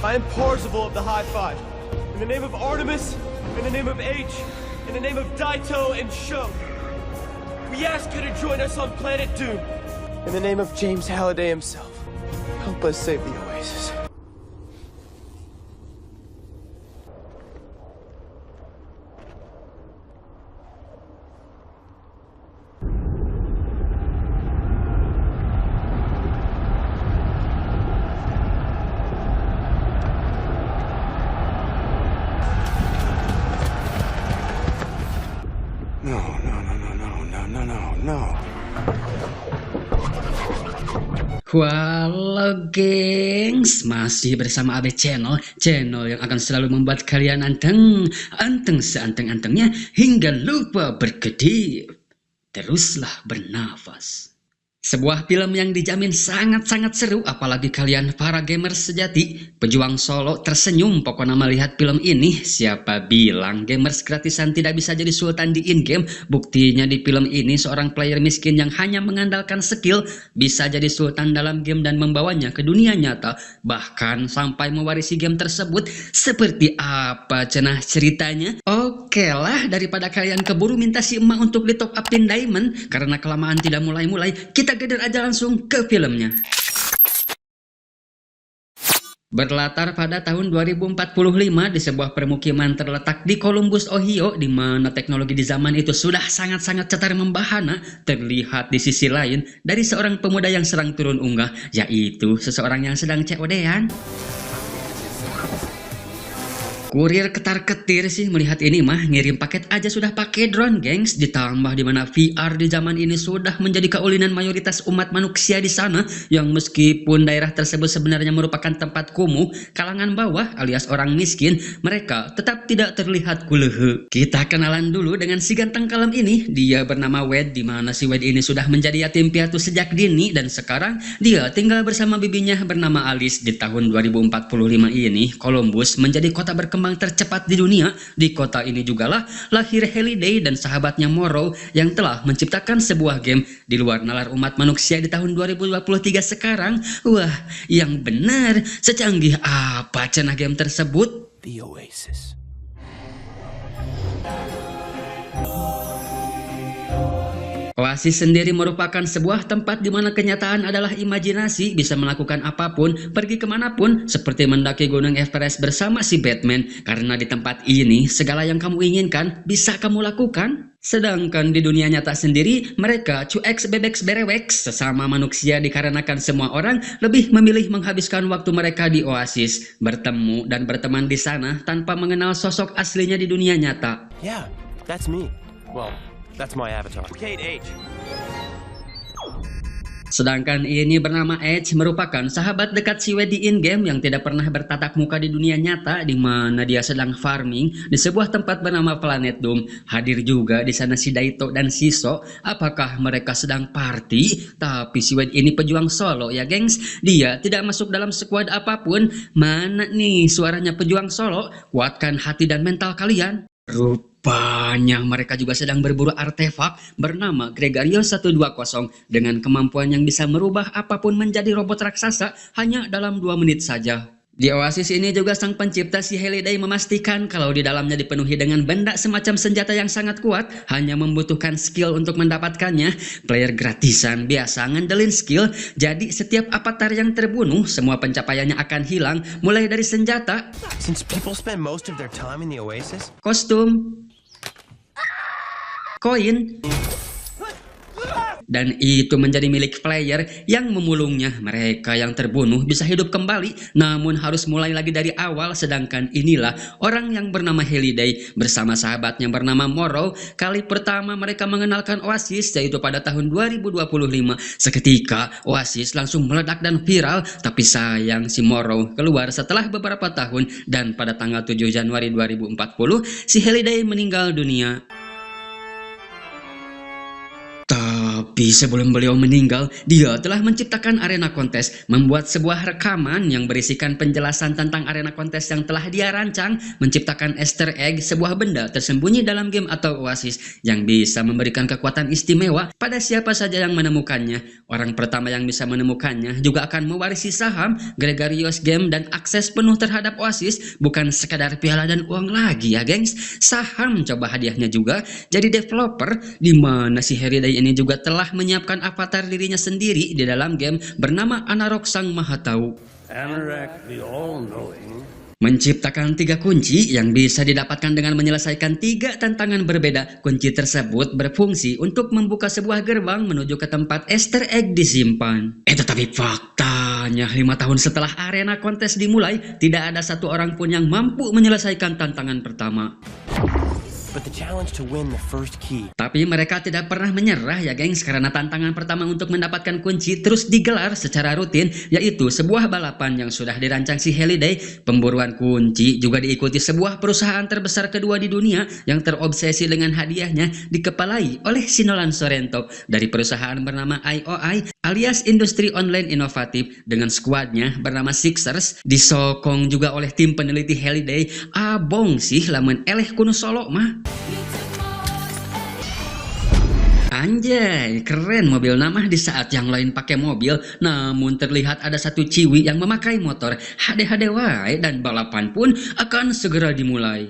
I am Parzival of the High Five. In the name of Artemis, in the name of H, in the name of Daito and Sho, we ask you to join us on Planet Doom. In the name of James Halliday himself, help us save the Oasis. No. Halo gengs, masih bersama Abe Channel, channel yang akan selalu membuat kalian anteng seanteng-antengnya hingga lupa berkedip. Teruslah bernafas. Sebuah film yang dijamin sangat-sangat seru, apalagi kalian para gamers sejati. Pejuang solo tersenyum pokoknya melihat film ini. Siapa bilang gamers gratisan tidak bisa jadi sultan di in-game? Buktinya di film ini seorang player miskin yang hanya mengandalkan skill bisa jadi sultan dalam game dan membawanya ke dunia nyata. Bahkan sampai mewarisi game tersebut. Seperti apa cenah ceritanya? Oke lah, daripada kalian keburu minta si emak untuk di top upin diamond karena kelamaan tidak mulai-mulai, kita geder aja langsung ke filmnya. Berlatar pada tahun 2045 di sebuah permukiman terletak di Columbus, Ohio, di mana teknologi di zaman itu sudah sangat-sangat cetar membahana, terlihat di sisi lain dari seorang pemuda yang sedang turun unggah, yaitu seseorang yang sedang COD-an. Kurir ketar-ketir sih melihat ini mah, ngirim paket aja sudah pakai drone gengs, ditambah dimana VR di zaman ini sudah menjadi keulinan mayoritas umat manusia di sana, yang meskipun daerah tersebut sebenarnya merupakan tempat kumuh, kalangan bawah alias orang miskin, mereka tetap tidak terlihat kulehe. Kita kenalan dulu dengan si ganteng kalem ini, dia bernama Wade, di mana si Wade ini sudah menjadi yatim piatu sejak dini dan sekarang dia tinggal bersama bibinya bernama Alice. Di tahun 2045 ini, Columbus menjadi kota berkembang tercepat di dunia. Di kota ini jugalah lahir Halliday dan sahabatnya Morrow yang telah menciptakan sebuah game di luar nalar umat manusia di tahun 2023 sekarang. Wah, yang benar, secanggih apa cenah game tersebut? The Oasis. Oasis sendiri merupakan sebuah tempat di mana kenyataan adalah imajinasi, bisa melakukan apapun, pergi kemanapun, seperti mendaki gunung Everest bersama si Batman. Karena di tempat ini, segala yang kamu inginkan bisa kamu lakukan. Sedangkan di dunia nyata sendiri, mereka cueks bebeks bereweks sesama manusia dikarenakan semua orang lebih memilih menghabiskan waktu mereka di Oasis, bertemu dan berteman di sana tanpa mengenal sosok aslinya di dunia nyata. Yeah, that's me. Well, that's my avatar. Kate H. Sedangkan ini bernama Edge, merupakan sahabat dekat si Wade di in-game yang tidak pernah bertatap muka di dunia nyata, di mana dia sedang farming di sebuah tempat bernama Planet Doom. Hadir juga di sana si Daito dan si Sho. Apakah mereka sedang party? Tapi si Wade ini pejuang solo ya gengs. Dia tidak masuk dalam squad apapun. Mana nih suaranya pejuang solo? Kuatkan hati dan mental kalian. Rupanya mereka juga sedang berburu artefak bernama Gregario 120 dengan kemampuan yang bisa merubah apapun menjadi robot raksasa hanya dalam 2 menit saja. Di Oasis ini juga sang pencipta si Halliday memastikan kalau di dalamnya dipenuhi dengan benda semacam senjata yang sangat kuat, hanya membutuhkan skill untuk mendapatkannya. Player gratisan biasa ngandelin skill, jadi setiap avatar yang terbunuh semua pencapaiannya akan hilang, mulai dari senjata, Since people spend most of their time in the Oasis, kostum, koin, dan itu menjadi milik player yang memulungnya. Mereka yang terbunuh bisa hidup kembali, namun harus mulai lagi dari awal. Sedangkan inilah orang yang bernama Halliday bersama sahabatnya bernama Morrow. Kali pertama mereka mengenalkan Oasis yaitu pada tahun 2025. Seketika Oasis langsung meledak dan viral, tapi sayang si Morrow keluar setelah beberapa tahun dan pada tanggal 7 Januari 2040 si Halliday meninggal dunia. Tapi Tapi sebelum beliau meninggal, dia telah menciptakan arena kontes, membuat sebuah rekaman yang berisikan penjelasan tentang arena kontes yang telah dia rancang, menciptakan Easter egg, sebuah benda tersembunyi dalam game atau oasis yang bisa memberikan kekuatan istimewa pada siapa saja yang menemukannya. Orang pertama yang bisa menemukannya juga akan mewarisi saham Gregarious Game dan akses penuh terhadap oasis, bukan sekadar piala dan uang lagi ya gengs. Saham coba hadiahnya juga jadi developer, di mana si Halliday ini juga telah menyiapkan avatar dirinya sendiri di dalam game bernama Anarok Sang Maha Tahu. Anorak the All-Knowing. Menciptakan 3 kunci yang bisa didapatkan dengan menyelesaikan 3 tantangan berbeda. Kunci tersebut berfungsi untuk membuka sebuah gerbang menuju ke tempat Easter egg disimpan. Tetapi faktanya 5 tahun setelah arena kontes dimulai, tidak ada satu orang pun yang mampu menyelesaikan tantangan pertama. But the challenge to win the first key. Tapi mereka tidak pernah menyerah ya gengs, karena tantangan pertama untuk mendapatkan kunci terus digelar secara rutin, yaitu sebuah balapan yang sudah dirancang si Halliday. Pemburuan kunci juga diikuti sebuah perusahaan terbesar kedua di dunia yang terobsesi dengan hadiahnya, dikepalai oleh si Nolan Sorrento dari perusahaan bernama IOI alias Industri Online Inovatif dengan skuadnya bernama Sixers, disokong juga oleh tim peneliti Halliday. Abong sih lamun eleh kuno solo mah. Anjay, keren mobil nama di saat yang lain pakai mobil, namun terlihat ada satu ciwi yang memakai motor. Hade-hade wae, dan balapan pun akan segera dimulai.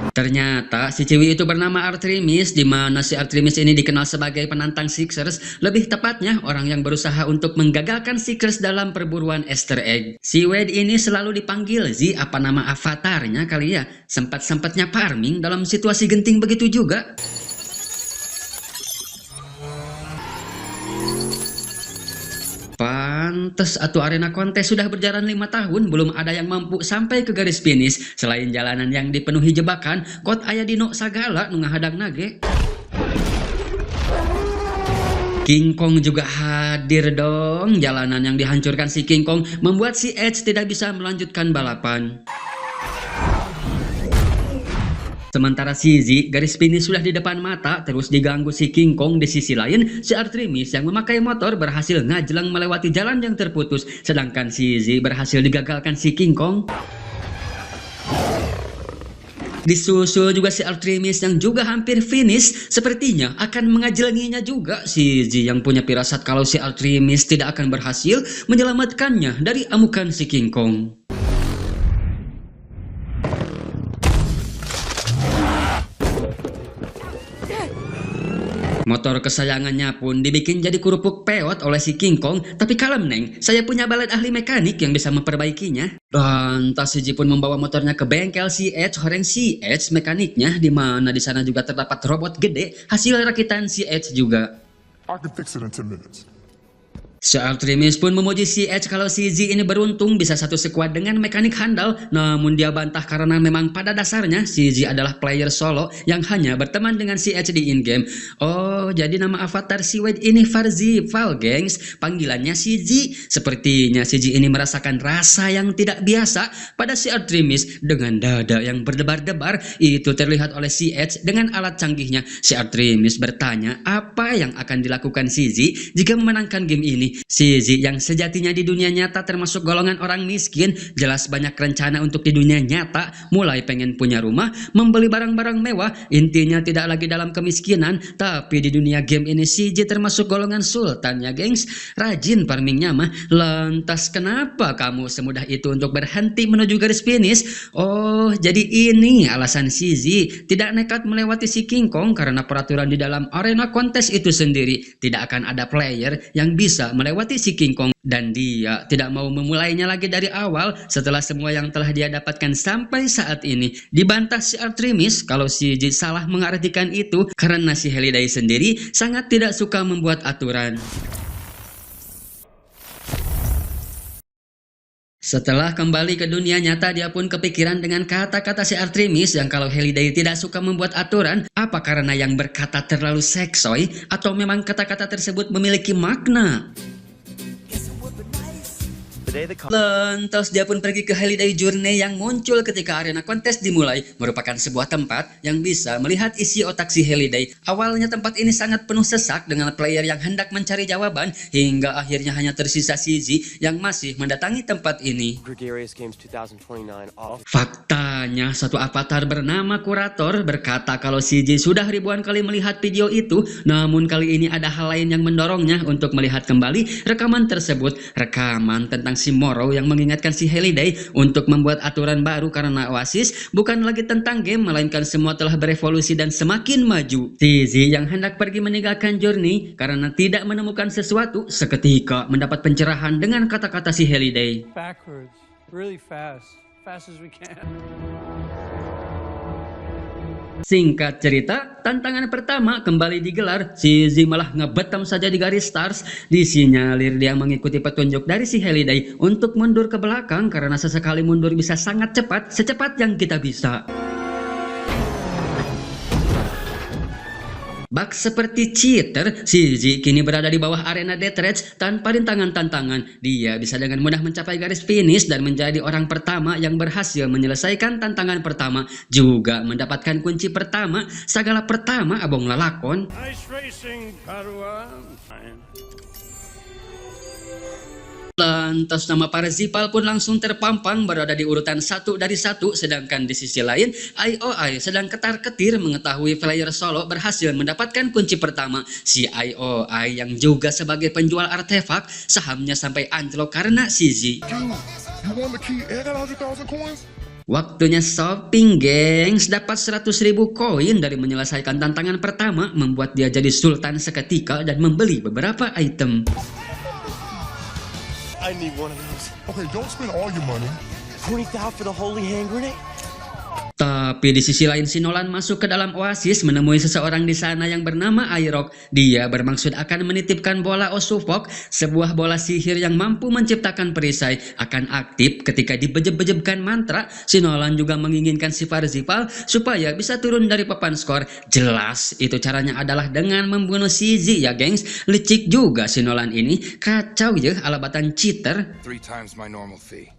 Ternyata si Ciwi itu bernama Artemis, di mana si Artemis ini dikenal sebagai penantang Sixers, lebih tepatnya orang yang berusaha untuk menggagalkan Sixers dalam perburuan Easter egg. Si Wade ini selalu dipanggil Z, apa nama avatarnya kali ya, sempat-sempatnya farming dalam situasi genting begitu juga. Pantes atuh arena kontes sudah berjalan 5 tahun belum ada yang mampu sampai ke garis finish. Selain jalanan yang dipenuhi jebakan, kot aya dino sagala nu ngahadang nage. King Kong juga hadir dong. Jalanan yang dihancurkan si King Kong membuat si Edge tidak bisa melanjutkan balapan. Sementara si Z, garis finish sudah di depan mata, terus diganggu si King Kong. Di sisi lain, si Artemis yang memakai motor berhasil ngajelang melewati jalan yang terputus, sedangkan si Z berhasil digagalkan si King Kong. Disusul juga si Artemis yang juga hampir finish, sepertinya akan mengajelanginya juga si Z yang punya firasat kalau si Artemis tidak akan berhasil menyelamatkannya dari amukan si King Kong. Motor kesayangannya pun dibikin jadi kerupuk peot oleh si King Kong. Tapi kalem neng, saya punya balet ahli mekanik yang bisa memperbaikinya. Dan tas si Ji pun membawa motornya ke bengkel si Edge, horeng si Edge mekaniknya, di mana di sana juga terdapat robot gede hasil rakitan si Edge juga. I can fix it in 10 minutes. Si Artemis pun memuji si Edge kalau si Z ini beruntung bisa satu sekuat dengan mekanik handal, namun dia bantah karena memang pada dasarnya si Z adalah player solo yang hanya berteman dengan si Edge di in-game. Oh, jadi nama avatar si Wade ini Parzival, gengs. Panggilannya si Z. Sepertinya si Z ini merasakan rasa yang tidak biasa pada si Artemis dengan dada yang berdebar-debar. Itu terlihat oleh si Edge dengan alat canggihnya. Si Artemis bertanya apa yang akan dilakukan si Z jika memenangkan game ini. Si Z yang sejatinya di dunia nyata termasuk golongan orang miskin, jelas banyak rencana untuk di dunia nyata, mulai pengen punya rumah, membeli barang-barang mewah, intinya tidak lagi dalam kemiskinan. Tapi di dunia game ini si Z termasuk golongan sultan ya gengs, rajin farmingnya mah. Lantas kenapa kamu semudah itu untuk berhenti menuju garis finish? Oh, jadi ini alasan si Z tidak nekat melewati si King Kong, karena peraturan di dalam arena kontes itu sendiri tidak akan ada player yang bisa melewati si King Kong, dan dia tidak mau memulainya lagi dari awal setelah semua yang telah dia dapatkan sampai saat ini. Dibantah si Artemis kalau si Z salah mengartikan itu karena si Halliday sendiri sangat tidak suka membuat aturan. Setelah kembali ke dunia nyata, dia pun kepikiran dengan kata-kata si Artemis yang kalau Halliday tidak suka membuat aturan, apa karena yang berkata terlalu seksoy atau memang kata-kata tersebut memiliki makna? The day the Lantas dia pun pergi ke Holiday Journey yang muncul ketika arena kontes dimulai, merupakan sebuah tempat yang bisa melihat isi otak si Holiday. Awalnya tempat ini sangat penuh sesak dengan player yang hendak mencari jawaban, hingga akhirnya hanya tersisa CZ yang masih mendatangi tempat ini. Gregarious Games 2029 off. Faktanya, satu avatar bernama Kurator berkata kalau CJ sudah ribuan kali melihat video itu, namun kali ini ada hal lain yang mendorongnya untuk melihat kembali rekaman tersebut. Rekaman tentang si Morrow yang mengingatkan si Holiday untuk membuat aturan baru karena Oasis bukan lagi tentang game, melainkan semua telah berevolusi dan semakin maju. CZ yang hendak pergi meninggalkan Journey karena tidak menemukan sesuatu, seketika mendapat pencerahan dengan kata-kata si Holiday. Backwards, really fast as we can. Singkat cerita, tantangan pertama kembali digelar. CZ malah ngebetam saja di garis stars. Disinyalir dia mengikuti petunjuk dari si Holiday untuk mundur ke belakang karena sesekali mundur bisa sangat cepat, secepat yang kita bisa. Bak seperti cheater, CZ kini berada di bawah arena Death Rage tanpa rintangan tantangan. Dia bisa dengan mudah mencapai garis finish dan menjadi orang pertama yang berhasil menyelesaikan tantangan pertama. Juga mendapatkan kunci pertama, segala pertama abong lalakon. Nice racing, Padua. Lantas nama Parzipal pun langsung terpampang berada di urutan 1 dari 1, sedangkan di sisi lain IOI sedang ketar-ketir mengetahui player solo berhasil mendapatkan kunci pertama. Si IOI yang juga sebagai penjual artefak, sahamnya sampai anjlok karena CZ. Dude, you won the key and got 100,000 coins? Waktunya shopping, gengs. Dapat 100.000 koin dari menyelesaikan tantangan pertama, membuat dia jadi sultan seketika dan membeli beberapa item. I need one of those. Okay, don't spend all your money. 20,000 for the holy hand grenade? Tapi di sisi lain si Nolan masuk ke dalam Oasis menemui seseorang di sana yang bernama Airok. Dia bermaksud akan menitipkan bola Osufok, sebuah bola sihir yang mampu menciptakan perisai, akan aktif ketika dibejeb-bejebkan mantra. Si Nolan juga menginginkan si Parzipal supaya bisa turun dari papan skor. Jelas itu caranya adalah dengan membunuh CZ ya gengs. Licik juga si Nolan ini, kacau ya alabatan cheater. 3 times my normal fee.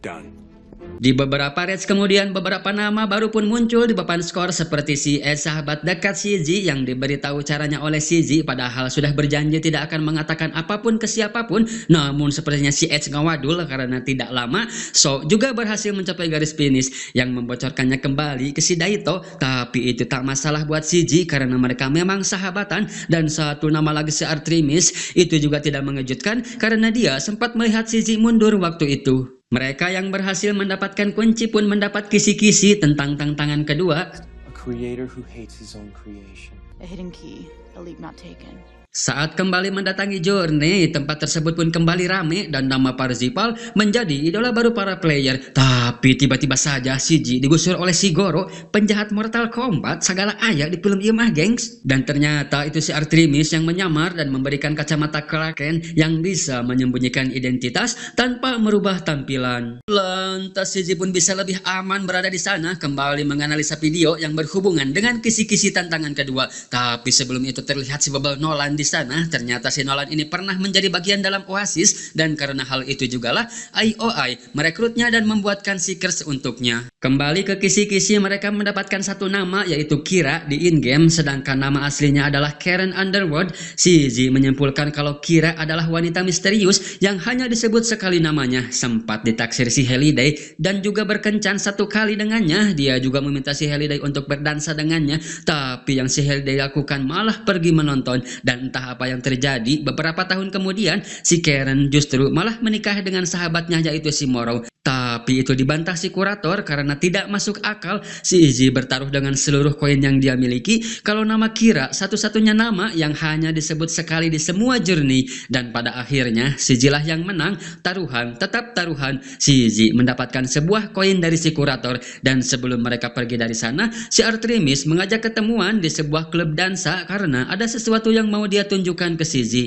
Done. Di beberapa race kemudian beberapa nama baru pun muncul di papan skor seperti si Ed, sahabat dekat CZ yang diberitahu caranya oleh CZ padahal sudah berjanji tidak akan mengatakan apapun ke siapapun, namun sepertinya si Ed ngawadul karena tidak lama So juga berhasil mencapai garis finish yang membocorkannya kembali ke si Daito. Tapi itu tak masalah buat CZ karena mereka memang sahabatan, dan satu nama lagi si Artemis itu juga tidak mengejutkan karena dia sempat melihat CZ mundur waktu itu. Mereka yang berhasil mendapatkan kunci pun mendapat kisi-kisi tentang tantangan kedua. A creator who hates his own creation. A hidden key, a leap not taken. Saat kembali mendatangi Journey, tempat tersebut pun kembali rame dan nama Parzipal menjadi idola baru para player. Tapi tiba-tiba saja CJ digusur oleh si Goro, penjahat Mortal Kombat segala ayah di film Imah gengs. Dan ternyata itu si Artemis yang menyamar dan memberikan kacamata Kraken yang bisa menyembunyikan identitas tanpa merubah tampilan. Lantas CJ pun bisa lebih aman berada di sana, kembali menganalisa video yang berhubungan dengan kisi-kisi tantangan kedua. Tapi sebelum itu terlihat si Bubble Nolan di sana. Ternyata si Nolan ini pernah menjadi bagian dalam Oasis, dan karena hal itu jugalah IOI merekrutnya dan membuatkan Seekers untuknya. Kembali ke kisi-kisi, mereka mendapatkan satu nama yaitu Kira di in-game, sedangkan nama aslinya adalah Karen Underwood. CZ menyimpulkan kalau Kira adalah wanita misterius yang hanya disebut sekali namanya. Sempat ditaksir si Holiday dan juga berkencan satu kali dengannya. Dia juga meminta si Holiday untuk berdansa dengannya, tapi yang si Holiday lakukan malah pergi menonton. Dan entah apa yang terjadi, beberapa tahun kemudian si Karen justru malah menikah dengan sahabatnya yaitu si Morrow. Tapi itu dibantah si kurator karena tidak masuk akal. Si Izzy bertaruh dengan seluruh koin yang dia miliki kalau nama Kira satu-satunya nama yang hanya disebut sekali di semua journey. Dan pada akhirnya si Izzy lah yang menang. Taruhan tetap taruhan. Si Izzy mendapatkan sebuah koin dari si kurator. Dan sebelum mereka pergi dari sana, si Artemis mengajak ketemuan di sebuah klub dansa karena ada sesuatu yang mau dia tunjukkan ke si Izzy.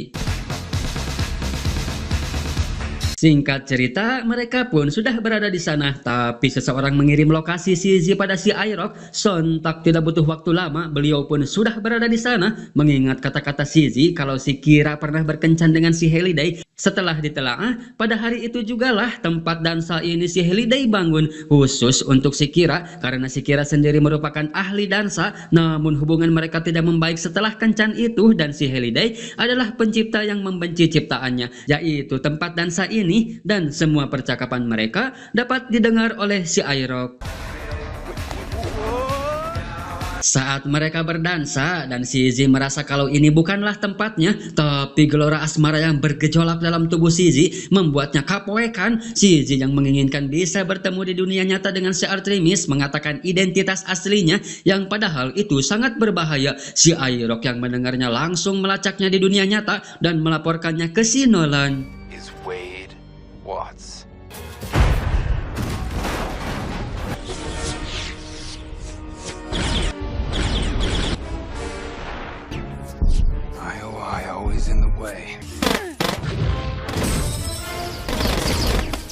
Singkat cerita, mereka pun sudah berada di sana, tapi seseorang mengirim lokasi CZ pada si iRock. Sontak tidak butuh waktu lama, beliau pun sudah berada di sana, mengingat kata-kata CZ kalau si Kira pernah berkencan dengan si Halliday. Setelah ditelaah, pada hari itu jugalah tempat dansa ini si Halliday bangun khusus untuk si Kira, karena si Kira sendiri merupakan ahli dansa. Namun hubungan mereka tidak membaik setelah kencan itu, dan si Halliday adalah pencipta yang membenci ciptaannya, yaitu tempat dansa ini, dan semua percakapan mereka dapat didengar oleh si iRock. Saat mereka berdansa dan si Z merasa kalau ini bukanlah tempatnya, tapi gelora asmara yang bergejolak dalam tubuh si Z membuatnya kapoekan. Si Z yang menginginkan bisa bertemu di dunia nyata dengan si Artemis mengatakan identitas aslinya, yang padahal itu sangat berbahaya. Si iRock yang mendengarnya langsung melacaknya di dunia nyata dan melaporkannya ke si Nolan. Is Wade Watts. IOI always in the way.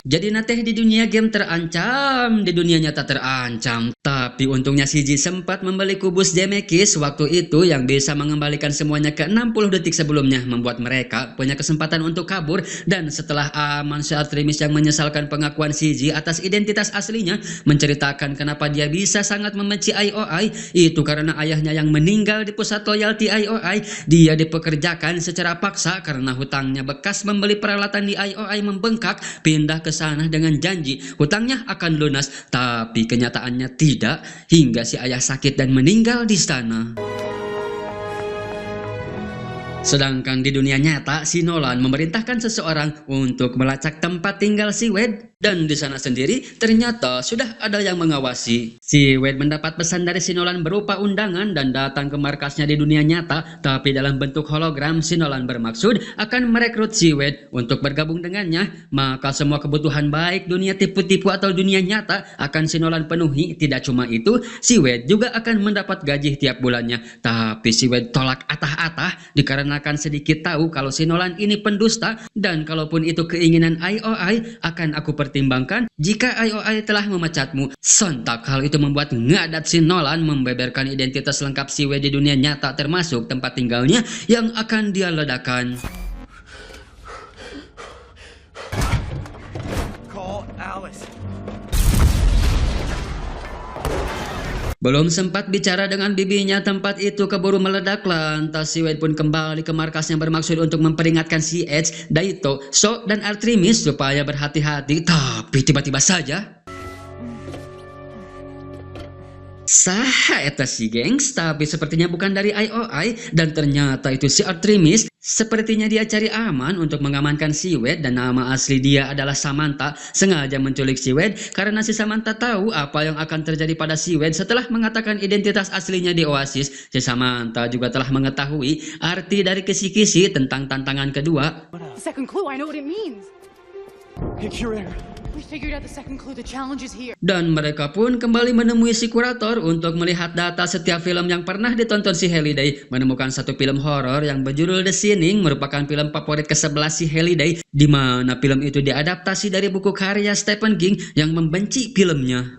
Jadi Nateh di dunia game terancam, di dunia nyata terancam. Tapi untungnya si Ji sempat membeli kubus Demekis waktu itu yang bisa mengembalikan semuanya ke 60 detik sebelumnya, membuat mereka punya kesempatan untuk kabur. Dan setelah aman, si Artemis yang menyesalkan pengakuan si Ji atas identitas aslinya menceritakan kenapa dia bisa sangat membenci IOI. Itu karena ayahnya yang meninggal di pusat loyalty IOI. Dia dipekerjakan secara paksa karena hutangnya bekas membeli peralatan di IOI membengkak, pindah ke sana dengan janji hutangnya akan lunas, tapi kenyataannya tidak, hingga si ayah sakit dan meninggal di sana. Sedangkan di dunia nyata, si Nolan memerintahkan seseorang untuk melacak tempat tinggal si Wade, dan di sana sendiri ternyata sudah ada yang mengawasi. Si Wade mendapat pesan dari si Nolan berupa undangan dan datang ke markasnya di dunia nyata, tapi dalam bentuk hologram. Si Nolan bermaksud akan merekrut si Wade untuk bergabung dengannya, maka semua kebutuhan baik dunia tipu-tipu atau dunia nyata akan si Nolan penuhi. Tidak cuma itu, si Wade juga akan mendapat gaji tiap bulannya, tapi si Wade tolak atah-atah dikarenakan sedikit tahu kalau si Nolan ini pendusta, dan kalaupun itu keinginan IOI akan aku pertimbangkan jika IOI telah memecatmu. Sontak hal itu membuat ngadat si Nolan membeberkan identitas lengkap si Wade di dunia nyata, termasuk tempat tinggalnya yang akan dia ledakan. Call Alice. Belum sempat bicara dengan bibinya, tempat itu keburu meledak. Lantas si Wade pun kembali ke markasnya bermaksud untuk memperingatkan si Edge, Daito, So, dan Artemis supaya berhati-hati. Tapi tiba-tiba saja saha eta si gengs, tapi sepertinya bukan dari IOI, dan ternyata itu si Artemis. Sepertinya dia cari aman untuk mengamankan si Wade, dan nama asli dia adalah Samantha. Sengaja menculik si Wade karena si Samantha tahu apa yang akan terjadi pada si Wade setelah mengatakan identitas aslinya di Oasis. Si Samantha juga telah mengetahui arti dari kisi-kisi tentang tantangan kedua. Second clue, I know what it means. Hey, Curator. We figured out the second clue, the challenge is here. Dan mereka pun kembali menemui si kurator untuk melihat data setiap film yang pernah ditonton si Halliday. Menemukan satu film horor yang berjudul The Shining, merupakan film favorit ke-11 si Halliday, di mana film itu diadaptasi dari buku karya Stephen King yang membenci filmnya.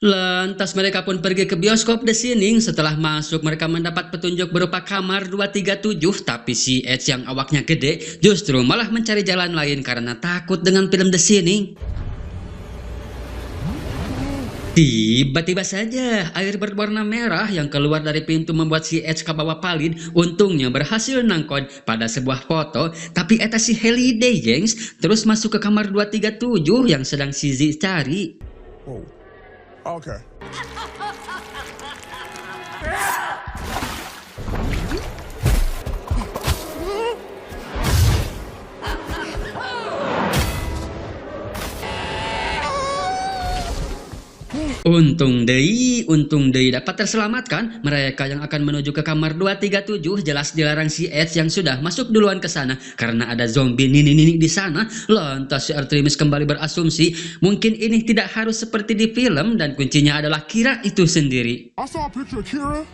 Lantas mereka pun pergi ke bioskop The Shining. Setelah masuk, mereka mendapat petunjuk berupa kamar 237, tapi si Edge yang awaknya gede justru malah mencari jalan lain karena takut dengan film The Shining. Tiba-tiba saja air berwarna merah yang keluar dari pintu membuat si Edge kabawa palid. Untungnya berhasil nangkon pada sebuah foto, tapi eta si Halliday gengs terus masuk ke kamar 237 yang sedang si Z cari. Oh, okay. Untung deui dapat terselamatkan. Mereka yang akan menuju ke kamar 237 jelas dilarang si Edge yang sudah masuk duluan ke sana karena ada zombie nini-nini di sana. Lantas si Artemis kembali berasumsi mungkin ini tidak harus seperti di film dan kuncinya adalah Kira itu sendiri. I saw a picture of Kira.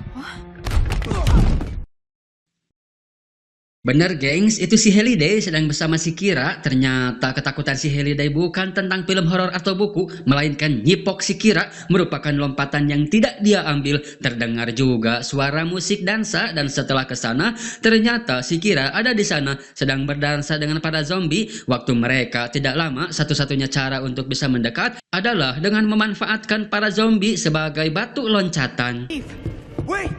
Bener gengs, itu si Halliday sedang bersama si Kira. Ternyata ketakutan si Halliday bukan tentang film horor atau buku, melainkan nyipok si Kira merupakan lompatan yang tidak dia ambil. Terdengar juga suara musik dansa dan setelah ke sana ternyata si Kira ada di sana sedang berdansa dengan para zombie. Waktu mereka tidak lama, satu-satunya cara untuk bisa mendekat adalah dengan memanfaatkan para zombie sebagai batu loncatan. Wait!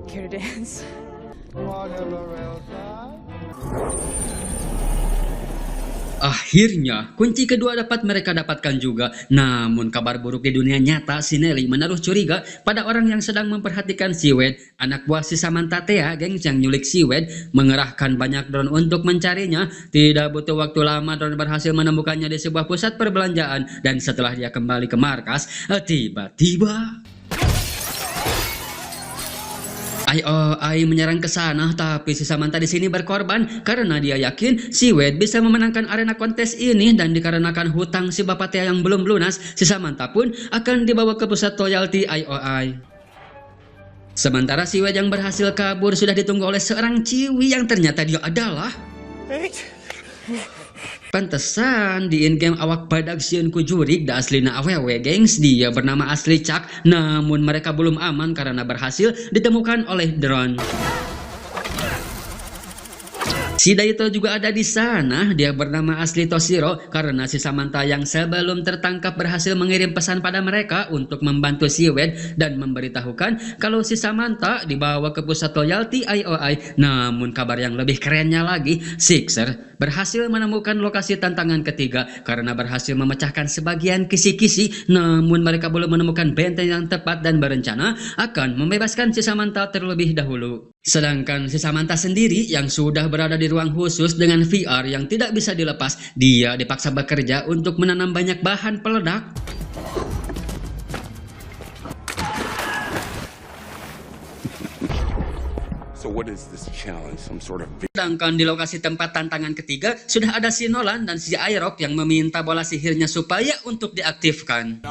Care to dance? Akhirnya, kunci kedua dapat mereka dapatkan juga. Namun kabar buruk di dunia nyata, si Nelly menaruh curiga pada orang yang sedang memperhatikan si Wade, anak buah si Samantha Thea, gengs yang nyulik si Wade, mengerahkan banyak drone untuk mencarinya. Tidak butuh waktu lama, drone berhasil menemukannya di sebuah pusat perbelanjaan. Dan setelah dia kembali ke markas, tiba-tiba IOI menyerang ke sana, tapi si Samantha di sini berkorban karena dia yakin si Wade bisa memenangkan arena kontes ini, dan dikarenakan hutang si bapak Thea yang belum lunas, si Samantha pun akan dibawa ke pusat loyalty IOI. Sementara si Wade yang berhasil kabur sudah ditunggu oleh seorang ciwi yang ternyata dia adalah pantesan di in-game awak badak sieun ku jurik da aslina awewe gengs. Dia bernama asli Chuck, namun mereka belum aman karena berhasil ditemukan oleh drone. Si Daito juga ada di sana. Dia bernama asli Toshiro karena si Samantha yang sebelum tertangkap berhasil mengirim pesan pada mereka untuk membantu si Wade dan memberitahukan kalau si Samantha dibawa ke pusat loyalty IOI. Namun kabar yang lebih kerennya lagi, Sixer berhasil menemukan lokasi tantangan ketiga karena berhasil memecahkan sebagian kisi-kisi. Namun mereka belum menemukan benteng yang tepat dan berencana akan membebaskan si Samantha terlebih dahulu. Sedangkan si Samantha sendiri yang sudah berada di ruang khusus dengan VR yang tidak bisa dilepas, dia dipaksa bekerja untuk menanam banyak bahan peledak. So what is this challenge? Some sort of Sedangkan di lokasi tempat tantangan ketiga sudah ada si Nolan dan si Airok yang meminta bola sihirnya supaya untuk diaktifkan.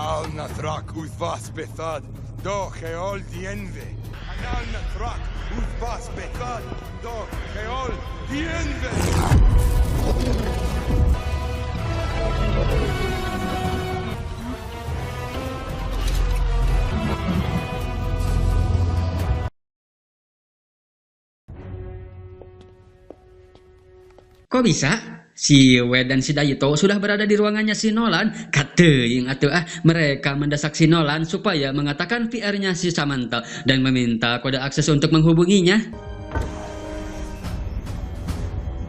Kok bisa? Si Wade dan si Daito sudah berada di ruangannya si Nolan. Kateuing atuh mereka mendesak si Nolan supaya mengatakan VR-nya si Samantha dan meminta kode akses untuk menghubunginya.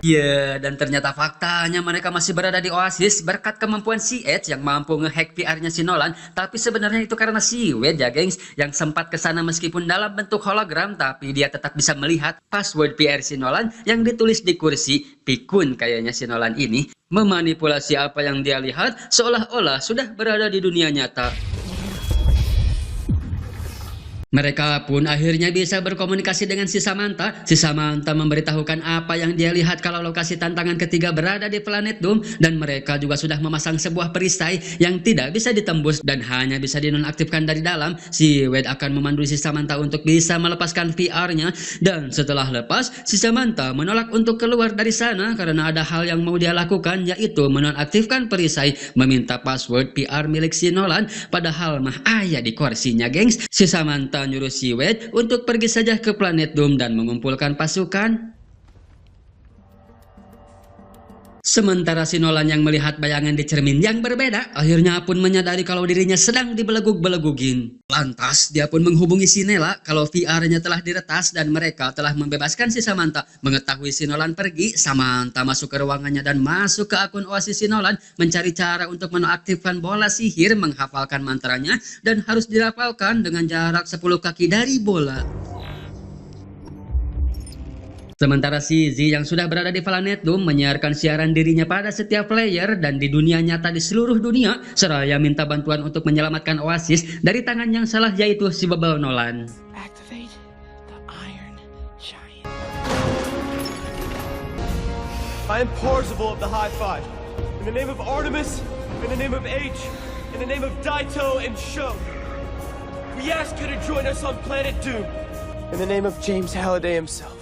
Ya, dan ternyata faktanya mereka masih berada di Oasis berkat kemampuan si Edge yang mampu ngehack VR-nya si Nolan. Tapi sebenarnya itu karena si Wade ya gengs, yang sempat kesana meskipun dalam bentuk hologram, tapi dia tetap bisa melihat password VR si Nolan yang ditulis di kursi. Pikun kayaknya si Nolan ini memanipulasi apa yang dia lihat seolah-olah sudah berada di dunia nyata. Mereka pun akhirnya bisa berkomunikasi dengan si Samantha. Si Samantha memberitahukan apa yang dia lihat kalau lokasi tantangan ketiga berada di planet Doom, dan mereka juga sudah memasang sebuah perisai yang tidak bisa ditembus dan hanya bisa dinonaktifkan dari dalam. Si Wade akan memandu si Samantha untuk bisa melepaskan VR-nya, dan setelah lepas si Samantha menolak untuk keluar dari sana karena ada hal yang mau dia lakukan, yaitu menonaktifkan perisai, meminta password VR milik si Nolan. Padahal mah ayah di kursinya gengs. Si Samantha nyuruh si Wade untuk pergi saja ke planet Doom dan mengumpulkan pasukan. Sementara si Nolan yang melihat bayangan di cermin yang berbeda, akhirnya pun menyadari kalau dirinya sedang dibelegug-belegugin. Lantas dia pun menghubungi si Nella kalau VR-nya telah diretas dan mereka telah membebaskan si Samantha. Mengetahui si Nolan pergi, Samantha masuk ke ruangannya dan masuk ke akun Oasis si Nolan mencari cara untuk menonaktifkan bola sihir, menghafalkan mantranya, dan harus dirapalkan dengan jarak 10 kaki dari bola. Sementara si Z yang sudah berada di planet Doom menyiarkan siaran dirinya pada setiap player dan di dunia nyata di seluruh dunia, seraya minta bantuan untuk menyelamatkan Oasis dari tangan yang salah, yaitu si Bebel Nolan. Activate the iron chest. I am Parzival of the High Five. In the name of Artemis, in the name of H, in the name of Daito and Sho, we ask you to join us on planet Doom. In the name of James Halliday himself,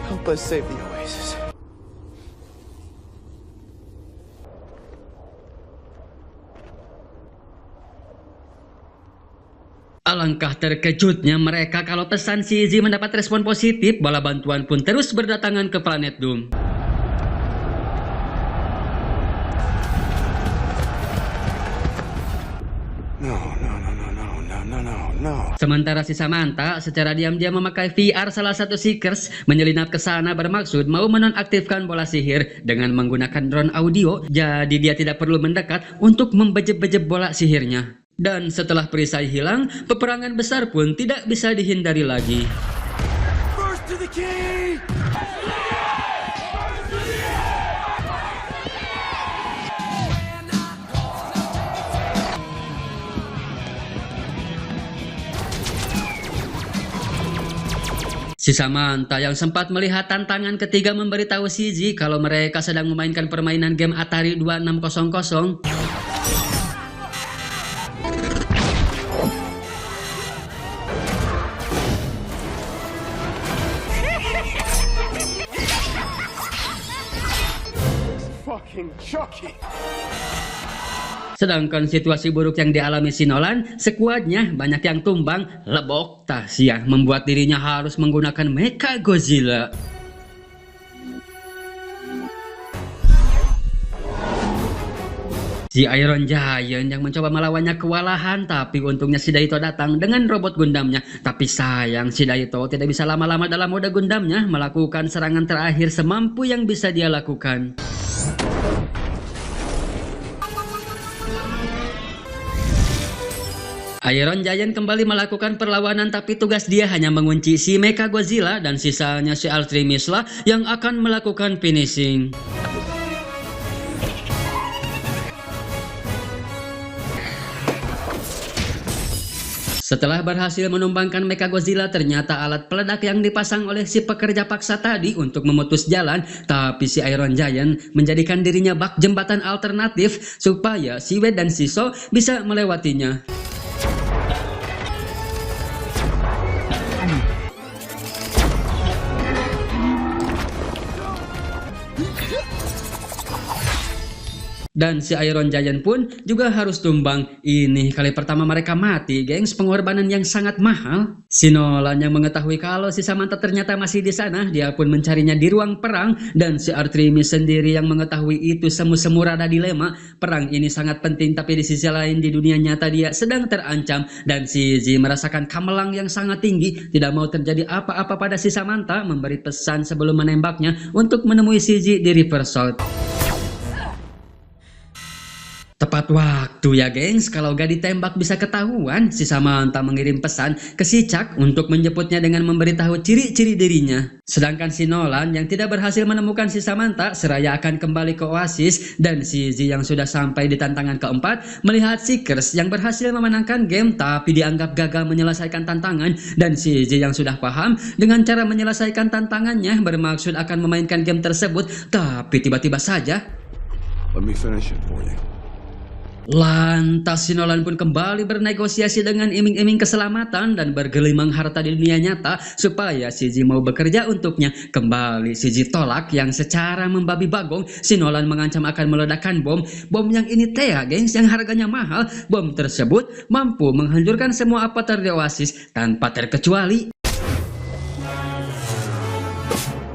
help us save the Oasis. Alangkah terkejutnya mereka kalau pesan si Izzy mendapat respon positif, bala bantuan pun terus berdatangan ke planet Doom. No. Sementara si Samantha secara diam-diam memakai VR salah satu Seekers menyelinap ke sana bermaksud mau menonaktifkan bola sihir dengan menggunakan drone audio, jadi dia tidak perlu mendekat untuk membejep-bejep bola sihirnya. Dan setelah perisai hilang, peperangan besar pun tidak bisa dihindari lagi. First to the key! Si Samantha yang sempat melihat tantangan ketiga memberitahu si Izzy kalau mereka sedang memainkan permainan game Atari 2600. Fucking Chucky! Sedangkan situasi buruk yang dialami si Nolan, skuadnya banyak yang tumbang, lebok Tasya membuat dirinya harus menggunakan Mecha Godzilla. Si Iron Giant yang mencoba melawannya kewalahan, tapi untungnya si Daito datang dengan robot Gundamnya. Tapi sayang si Daito tidak bisa lama-lama dalam mode Gundamnya, melakukan serangan terakhir semampu yang bisa dia lakukan. Iron Giant kembali melakukan perlawanan, tapi tugas dia hanya mengunci si Mecha Godzilla dan sisanya si Ultramis lah yang akan melakukan finishing. Setelah berhasil menumbangkan Mecha Godzilla, ternyata alat peledak yang dipasang oleh si pekerja paksa tadi untuk memutus jalan, tapi si Iron Giant menjadikan dirinya bak jembatan alternatif supaya si Wade dan si So bisa melewatinya. Dan si Iron Giant pun juga harus tumbang. Ini kali pertama mereka mati, gengs. Pengorbanan yang sangat mahal. Si Nolan yang mengetahui kalau si Samantha ternyata masih di sana, dia pun mencarinya di ruang perang. Dan si Artemis sendiri yang mengetahui itu semu-semu rada dilema. Perang ini sangat penting, tapi di sisi lain di dunia nyata dia sedang terancam. Dan si Izzy merasakan kamelang yang sangat tinggi. Tidak mau terjadi apa-apa pada si Samantha, memberi pesan sebelum menembaknya untuk menemui si Izzy di Riverside. Tepat waktu ya gengs, kalau gak ditembak bisa ketahuan. Si Samantha mengirim pesan ke si Chuck untuk menjemputnya dengan memberitahu ciri-ciri dirinya. Sedangkan si Nolan yang tidak berhasil menemukan si Samantha seraya akan kembali ke Oasis. Dan si Izzy yang sudah sampai di tantangan keempat melihat Seekers yang berhasil memenangkan game tapi dianggap gagal menyelesaikan tantangan. Dan si Izzy yang sudah paham dengan cara menyelesaikan tantangannya bermaksud akan memainkan game tersebut, tapi tiba-tiba saja Let me finish it for you. lantas si Nolan pun kembali bernegosiasi dengan iming-iming keselamatan dan bergelimang harta di dunia nyata supaya si Izzy mau bekerja untuknya. Kembali si Izzy tolak yang secara membabi bagong. Si Nolan mengancam akan meledakkan bom yang ini ya gengs, yang harganya mahal. Bom tersebut mampu menghancurkan semua avatar di Oasis tanpa terkecuali.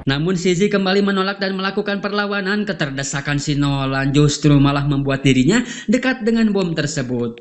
Namun si Izzy kembali menolak dan melakukan perlawanan. Keterdesakan si Nolan justru malah membuat dirinya dekat dengan bom tersebut.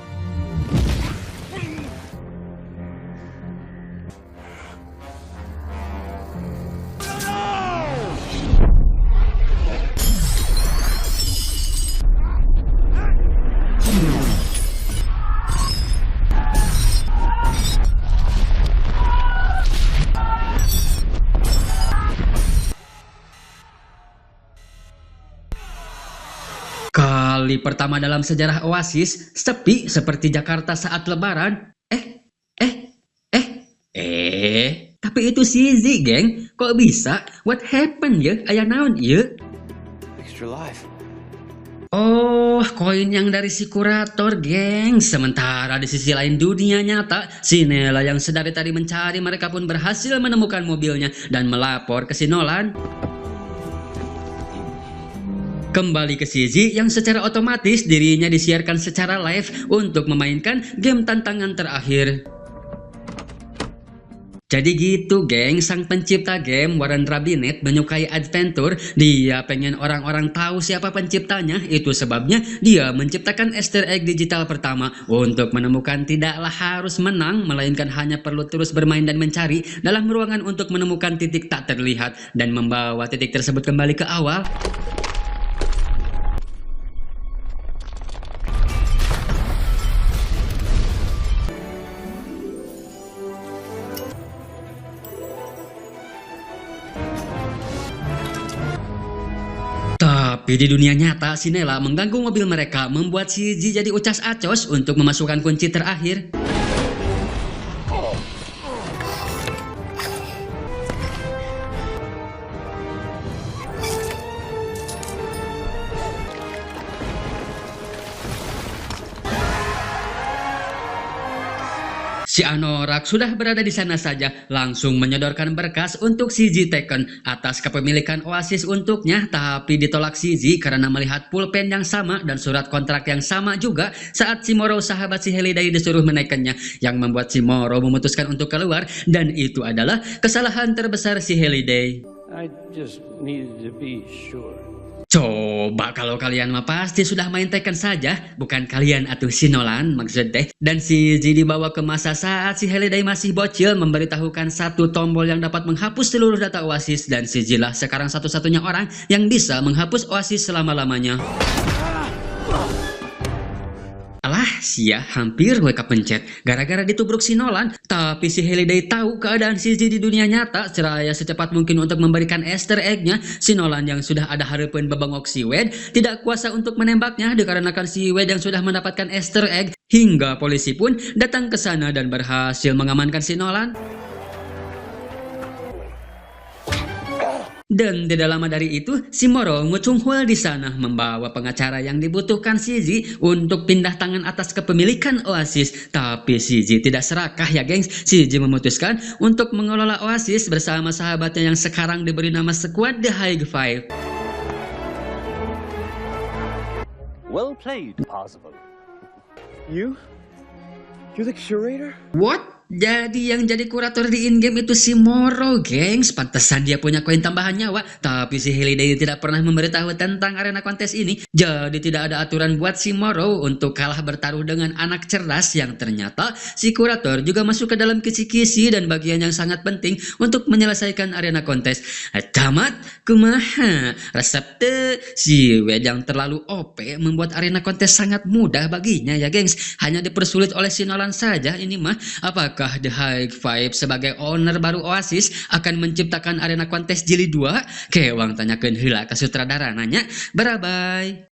Kali pertama dalam sejarah Oasis, sepi seperti Jakarta saat lebaran. Tapi itu si Izzy, geng. Kok bisa? What happened ya? Aya naon ya? afterlife. Oh, koin yang dari si kurator, geng. Sementara di sisi lain dunia nyata, si Nella yang sedari tadi mencari mereka pun berhasil menemukan mobilnya dan melapor ke si Nolan. Kembali ke CZ yang secara otomatis dirinya disiarkan secara live untuk memainkan game tantangan terakhir. Jadi gitu geng, sang pencipta game Warren Rabinet menyukai adventure. Dia pengen orang-orang tahu siapa penciptanya. Itu sebabnya dia menciptakan Easter egg digital pertama. Untuk menemukan tidaklah harus menang, melainkan hanya perlu terus bermain dan mencari dalam ruangan untuk menemukan titik tak terlihat dan membawa titik tersebut kembali ke awal. Tapi di dunia nyata, si Nella mengganggu mobil mereka, membuat si Z jadi ucas-acos untuk memasukkan kunci terakhir. Si Anorak sudah berada di sana saja, langsung menyodorkan berkas untuk si Z Taken atas kepemilikan Oasis untuknya, tapi ditolak si Z karena melihat pulpen yang sama dan surat kontrak yang sama juga saat si Morrow sahabat si Halliday disuruh menaikkannya, yang membuat si Morrow memutuskan untuk keluar, dan itu adalah kesalahan terbesar si Halliday. I just needed to be sure. Coba kalau kalian mah pasti sudah main Tekken saja, bukan kalian atau si Nolan maksud teh. Dan si Z dibawa ke masa saat si Halliday masih bocil, memberitahukan satu tombol yang dapat menghapus seluruh data Oasis, dan si Z lah sekarang satu-satunya orang yang bisa menghapus Oasis selama-lamanya. Alah, sia hampir mereka pencet gara-gara ditubruk si Nolan. Tapi si Halliday tahu keadaan si Z di dunia nyata, seraya secepat mungkin untuk memberikan Easter egg-nya. Si Nolan yang sudah ada harapan babangok si Wade tidak kuasa untuk menembaknya dikarenakan si Wade yang sudah mendapatkan Easter egg, hingga polisi pun datang ke sana dan berhasil mengamankan si Nolan. Dan tidak lama dari itu, si Morrow ngucunghul di sana membawa pengacara yang dibutuhkan si Z untuk pindah tangan atas kepemilikan Oasis. Tapi si Z tidak serakah ya gengs. Si Z memutuskan untuk mengelola Oasis bersama sahabatnya yang sekarang diberi nama Squad The High Five. Well played, Possible. You're the curator? What? Jadi yang jadi kurator di in-game itu si Morrow, gengs. Pantesan dia punya koin tambahan nyawa. Tapi si Halliday tidak pernah memberitahu tentang arena kontes ini. Jadi tidak ada aturan buat si Morrow untuk kalah bertaruh dengan anak cerdas, yang ternyata si kurator juga masuk ke dalam kisi-kisi dan bagian yang sangat penting untuk menyelesaikan arena kontes. Camat, kumaha? Resep si Wade yang terlalu OP membuat arena kontes sangat mudah baginya ya gengs. Hanya dipersulit oleh si Nolan saja ini mah. Apakah The High Five sebagai owner baru Oasis akan menciptakan arena kontes jilid 2? Kewang tanyakeun heula ka sutradara nanya. Bye-bye.